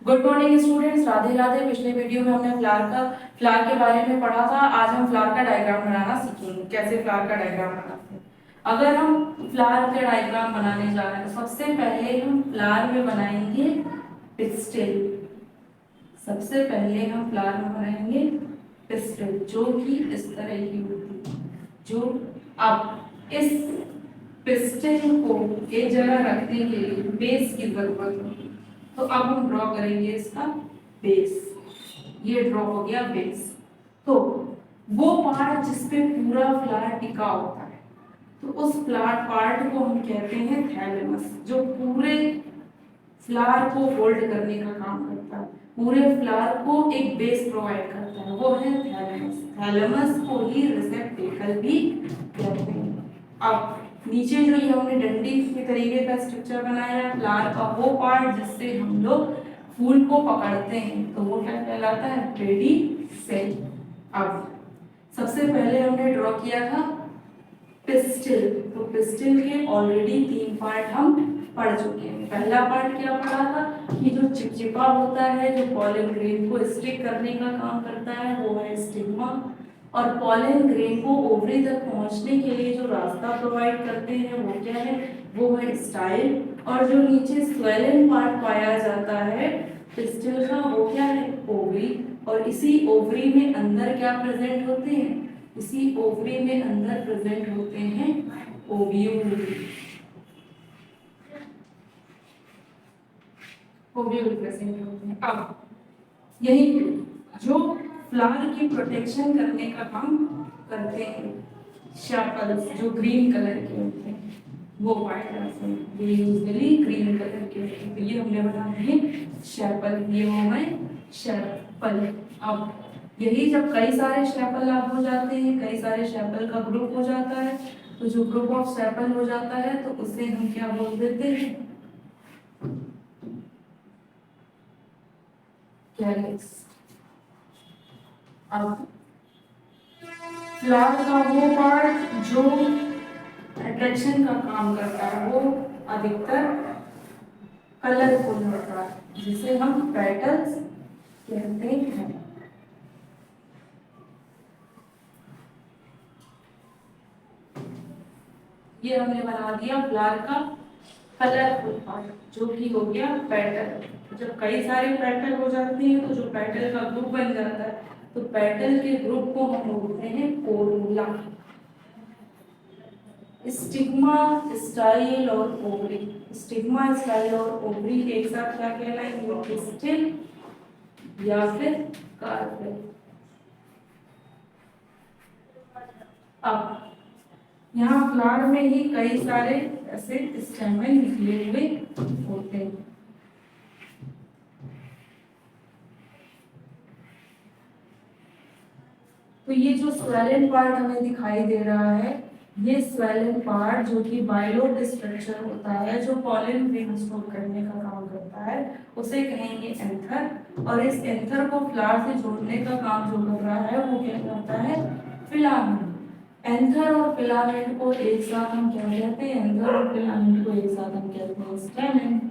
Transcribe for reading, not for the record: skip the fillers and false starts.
Good morning students, Radhe Radhe. पिछले video में हमने फ्लावर के बारे में पढ़ा था। आज हम फ्लावर का डायग्राम बनाना सीखेंगे, कैसे फ्लावर का डायग्राम बनाते हैं। अगर हम फ्लावर का डायग्राम बनाने जा रहे हैं तो सबसे पहले हम फ्लावर में बनाएंगे पिस्टिल। सबसे पहले हम फ्लावर में बनाएंगे पिस्टिल, जो कि इस तरह की होती है। जो अब इस पिस्टल को एक जगह रखने के लिए बेस की जरूरत होगी। तो अब हम ड्रॉ करेंगे इसका बेस। ये ड्रॉ हो गया बेस। तो वो पार्ट जिसपे पूरा फ्लावर टिका होता है, तो उस फ्लावर पार्ट को हम कहते हैं थैलेमस, जो पूरे फ्लावर को होल्ड करने का काम करता है, पूरे फ्लावर को एक बेस प्रोवाइड करता है, वो है थैलेमस। थैलेमस को ही रिसेप्टेकल भी कहते हैं। अब नीचे जो ये हमने डंडी के तरीके का स्ट्रक्चर बनाया है फ्लावर का, वो पार्ट जिससे हम लोग फूल को पकड़ते हैं, तो वो क्या कहलाता है? पेडिसेल। अब सबसे पहले हमने ड्रॉ किया था पिस्टिल। तो पिस्टिल के ऑलरेडी 3 पार्ट हम पढ़ चुके हैं। पहला पार्ट क्या पढ़ा था कि जो चिपचिपा होता है, जो पॉलन ग्रेन को स्टिक करने का काम करता है, वो है स्टिग्मा। और पॉलन ग्रेन को ओवरी तक पहुंचने के लिए जो रास्ता प्रोवाइड करते हैं वो क्या है? वो है स्टाइल। और जो नीचे स्वेलन पार्ट पाया जाता है पिस्टिल का, वो क्या है? ओवरी। और इसी ओवरी में अंदर क्या प्रेजेंट होते हैं? इसी ओवरी में अंदर प्रेजेंट होते हैं ओव्यूल। ओव्यूल प्रेजेंट होते हैं। अब यही जो फ्लावर की प्रोटेक्शन करने का काम करते हैं, शैपल्स जो ग्रीन कलर के होते हैं, वो पाए जाते हैं। ये यूजुअली ग्रीन कलर के होते हैं। तो ये हमने बना दिए शैपल, ये हो गए शैपल। अब यही जब कई सारे शैपल आप हो जाते हैं, कई सारे शैपल का ग्रुप हो जाता है, तो जो ग्रुप ऑफ शैपल हो जाता है तो उसे हम क्या बोल देते हैं? कैलिक्स। अब फ्लावर का वो पार्ट जो अट्रैक्शन का काम करता है, वो अधिकतर कलरफुल होता है, जिसे हम पेटल्स कहते हैं। ये हमने बना दिया फ्लावर का कलरफुल पार्ट, जो कि हो गया पेटल। जब कई सारे पेटल हो जाते हैं तो जो पेटल का ग्रुप बन जाता है, तो पेटल के ग्रुप को हम बोलते हैं कोरोला। स्टिग्मा, स्टाइल और ओवरी। स्टिग्मा, स्टाइल और ओवरी एक साथ क्या कहलाएंगे? पिस्टिल या फिर कार्पेल। अब यहाँ फ्लावर में ही कई सारे ऐसे स्टेमेन निकले हुए होते हैं। तो ये जो स्वेलन पार्ट हमें दिखाई दे रहा है, ये स्वेलन पार्ट जो कि बाइलोड स्ट्रक्चर होता है, जो पॉलन ग्रेन स्टोर करने का काम करता है, उसे कहेंगे एंथर। और इस एंथर को फ्लावर से जोड़ने का काम जो कर रहा है वो क्या करता है? फिलामेंट। एंथर और फिलामेंट को एक साथ हम क्या कहते हैं? एंथर और फिलामेंट को एक साथ हम कहते हैं स्टेमेन।